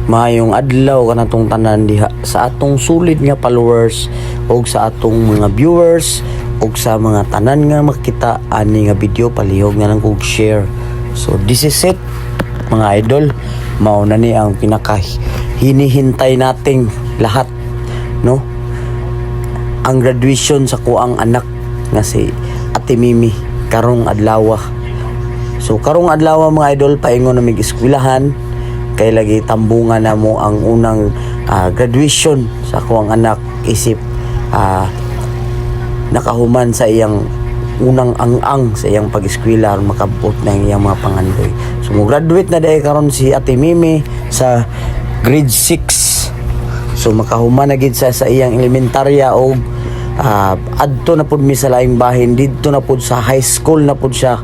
Maayong adlaw kanatong tanan diha sa atong sulit nga followers og sa atong mga viewers og sa mga tanan nga makita ani nga video palihog nga nang kog share. So this is it mga idol, mao na ni ang pinaka hinihintay nating lahat, no? Ang graduation sa kuang anak nga si Ate Mimi karong adlaw. So karong adlaw mga idol, paingon na mig eskwelahan kay lagi tambungan na mo ang unang graduation sa kuang anak, isip nakahuman sa iyang unang ang-ang sa iyang pag-eskwela makabot na iyang mga pangandoy. So mo graduate na dahil karon si Ate Mimi sa grade 6. So makahuman na gid sa iyang elementarya og adto na pud mi sa laing bahin, didto na pud sa high school na pud siya.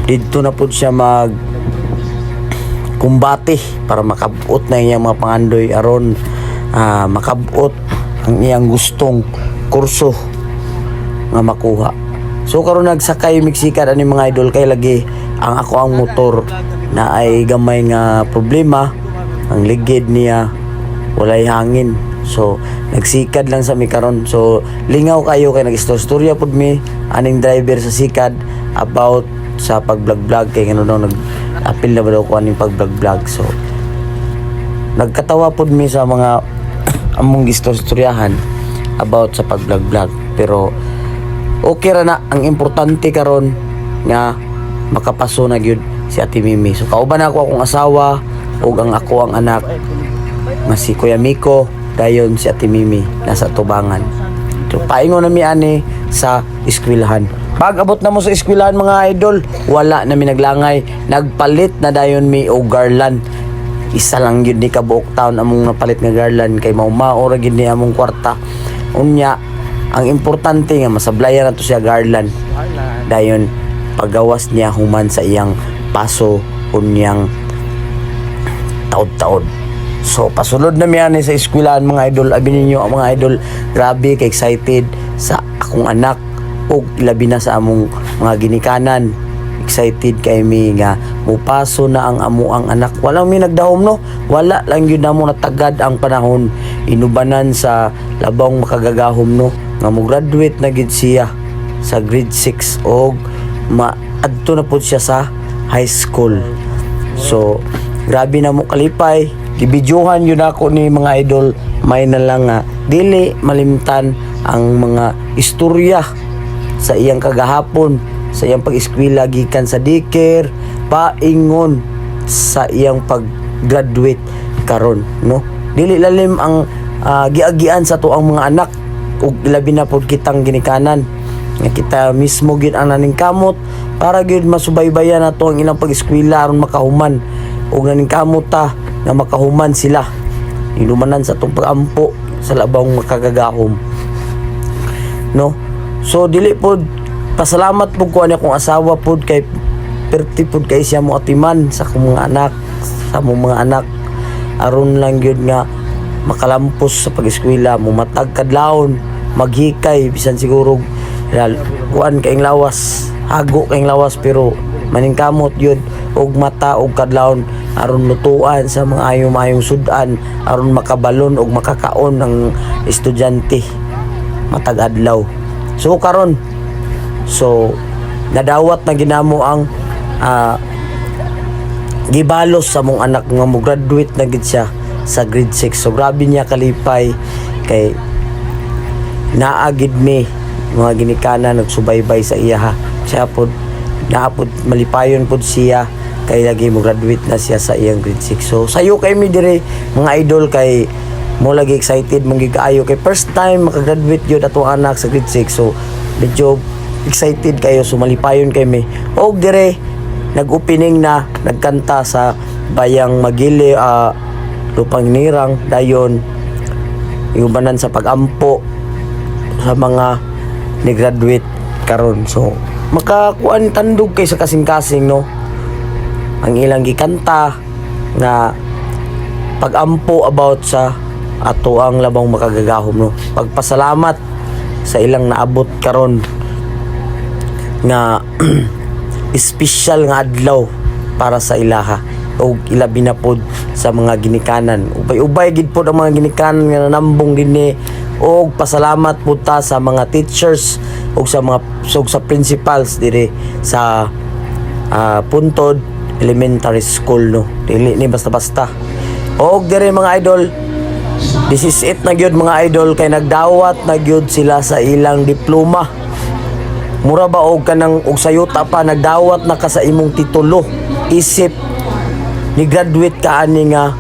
Didto na pud siya mag kumbati para makabot na iyang mga pangandoy aron makabot ang iyang gustong kurso nga makuha. So karon nagsakay miksikan ani mga idol kay lagi ang ako ang motor na ay gamay nga problema, ang ligid niya walay hangin. So nagsikad lang sa mi karon. So lingaw kayo kay nagistorya pud mi aning driver sa sikad about sa pag-vlog kay ngano daw nag-apil na ba daw ko aning pag-vlog. So nagkatawa pud mi sa mga among gistoryahan about sa pag-vlog, pero okay ra na. Ang importante karon nga makapaso na gyud si Ate Mimi. So kauban ako akong asawa ug ang ako ang anak nga si Kuya Miko, dayon si Ate Mimi nasa tubangan. So paingon na mi ani sa eskwelahan. Pag abot na mo sa eskwelahan mga idol, wala na mi naglangay, nagpalit na dayon mi og garland. Isa lang yun ni kabuok taon among napalit nga garland kay mao ra gid ni among kwarta. Unya ang importante nga masablayan nato siya garland. Dayon paggawas niya human sa iyang paso unyang taod-taod. So pasulod na mi ani sa eskwelahan mga idol. Abi ninyo ang mga idol, grabe ka excited sa akong anak ug labi na sa among mga ginikanan. Excited kay mi nga mupaso na ang amuang anak. Walang mi nagdahom, no? Wala lang yun na mo natagad ang panahon. Inubanan sa labang makagagahom, no? Nga mo graduate na gid siya sa grade 6 og maadto na pud siya sa high school. So grabe na mo kalipay. Gibidyohan yun ako ni mga idol. May na lang nga dili malimtan ang mga istorya sa iyang kagahapon, sa iyang pag-eskwela gikan sa daycare, paingon sa iyang pag-graduate karon, no? Dili lalim ang giagian sa tuang mga anak ug labi na pod kitang ginikanan nga kita mismo gid ang naning kamot para gid masubaybayan nato ang ilang pag-eskwela aron makahuman ug naning kamot ta nga makahuman sila ilumanan sa atong pag-ampo sa labang makagagahom, no? So dili pod pasalamat po ko ani akong asawa pod kay perti pod kay siya mo atiman sa akong mga anak, sa among mga anak aron lang gyud nga makalampos sa pag-eskwela mo matag kadlawon maghikay bisan siguro kuan kaing lawas, hago kaing lawas, pero maningkamot yun og mata og kadlawon aron lutuan sa mga ayong sudan aron makabalon og makakaon ng estudyante matag adlaw. So karon nadawat na ginamo ang gibalos sa mong anak nga mo graduate na gid siya sa grade 6. So grabe niya kalipay kay naagid mi mga ginikanan nagsubaybay sa iya ha. Siya pod naapod malipayon pod siya kay lagi mo graduate na siya sa iyang grade 6. So sayo kay mi dire mga idol kay mo lagi excited mong gikaayo kay first time makagraduate gyud ato anak sa grade 6. So medyo excited kayo, sumalipayon kay mi og dire nag-opening na nagkanta sa Bayang Magili Lupang Nirang, dayon iubanan sa pag-ampo sa mga ni-graduate karon. So makakuan tandog kay sa kasing-kasing, no? Ang ilang gikanta nga pag-ampo about sa ato ang labang makagagahom, no? Pagpasalamat sa ilang naabot karon nga special nga adlaw para sa ilaha. o ilabi na pod sa mga ginikanan. Ubay-ubay gid pod ang mga ginikanan nga nanambong dinhi, og pasalamat pud ta sa mga teachers og sa mga sa principals diri sa Puntod Elementary School, no. Dili ni basta-basta. Og diri mga idol, this is it na gyud mga idol, kay nagdawat na gyud sila sa ilang diploma. Mura ba og kanang og sayuta pa nagdawat na ka sa imong titulo, isip ni graduate ka ani nga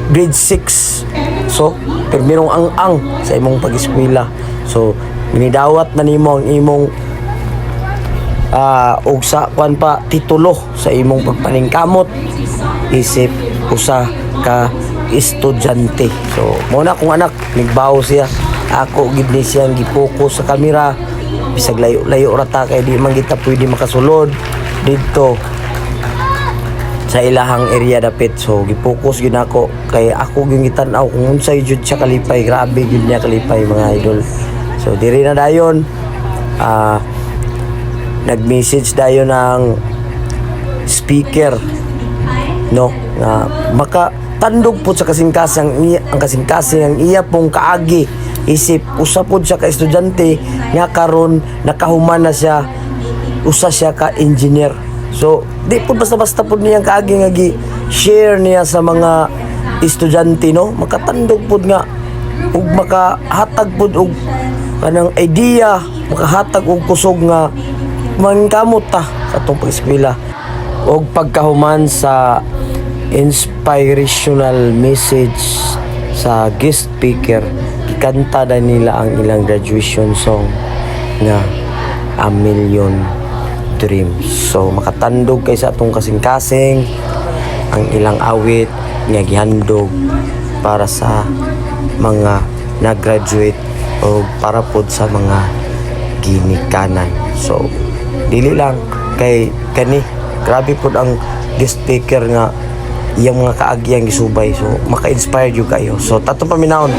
grade 6. So permirong ang sa imong pag-eskwela. So ginidawat na nimo ang imong og sa kwan pa titulo sa imong pagpaningkamot, isip usa ka estudyante. So mo na kung anak nigbaw siya, ako gid ni siyang gipokus sa kamera, bisag layo-layo ra ta kay di man kita pwede makasulod didto sa ilahang area dapit. So gipokus gyud ako kay ako gyud gitan-aw kung unsay jud siya kalipay. Grabe gyud niya kalipay mga idol. So diri na dayon nag-message dayon ng speaker, no, nga makatandog po sa kasing-kasing ang kasing-kasing ang iya pong kaagi, isip usa pod siya ka estudyante nga karon nakahuman na siya, usa siya ka engineer. So di po basta-basta pod niyang kaagi nga gi-share niya sa mga estudyante, no, makatandog pod nga ug makahatag pod og kanang idea, makahatag og kusog nga mangkamot ta sa atong pag-eskwela. Og pagkahuman sa inspirational message sa guest speaker, ikanta na nila ang ilang graduation song nga A Million Dreams. So makatandog kay sa atong kasing-kasing ang ilang awit nga gihandog para sa mga nag-graduate o para pod sa mga ginikanan. So dili lang kay kani grabe pod ang guest speaker nga iyang mga kaagyang gisubay. So maka-inspire jud kayo. So tatong paminahon.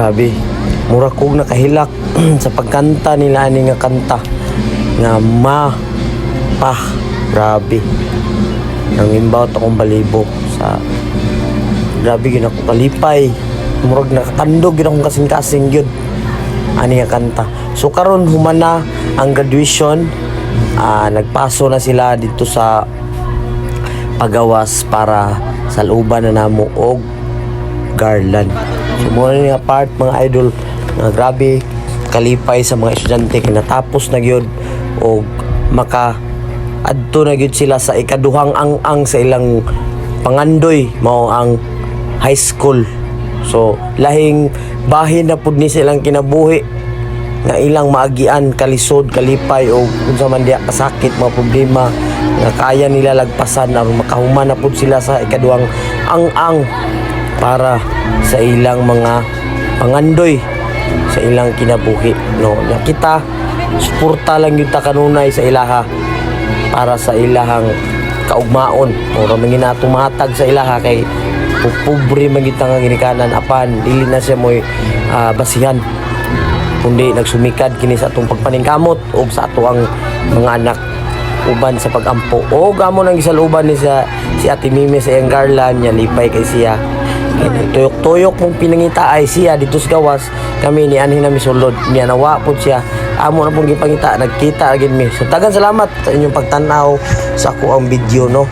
Grabe. Mura kog nakahilak sa pagkanta nila ani nga kanta nga grabe. Nang inbound akong balibo sa grabe gyud ako kalipay. Murag nakakandog gyud akong kasing-kasing gyud ani nga kanta. So karon humana ang graduation, nagpaso na sila dito sa pagawas para saluban na namo og garland. So muna ni nga part mga idol nga grabe kalipay sa mga estudyante kay natapos na gyud og maka adto na gyud sila sa ikaduhang ang sa ilang pangandoy mao ang high school. So lahing bahin na pud ni silang kinabuhi nga ilang maagian kalisod kalipay o unsa man diya kasakit mga problema nga kaya nila lagpasan aron makahuman na pud sila sa ikaduhang ang para sa ilang mga pangandoy sa ilang kinabuhi, no. Nya kita suporta lang gyud ta kanunay sa ilaha para sa ilahang kaugmaon ora mangin natong mahatag sa ilaha kay pobre man gyud ta nga ginikanan apan dili na siya moy basihan kundi nagsumikad kini sa atong pagpaningkamot og sa ato ang mga anak uban sa pagampo o gamo nang gisaluban ni si Ate Mimi sa iyang garland nya lipay kay siya. Tuyok-tuyok mong pinangita ay siya dito sa gawas kami ni anhin na misulod niya nawa po siya amo na pong gipangita nagkita agin mi. So daghang salamat sa inyong pagtanaw sa ako ang video, no.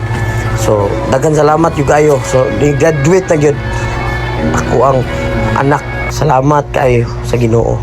So daghang salamat yung kayo. So di graduate na gyud ako ang anak. Salamat kayo sa Ginoo.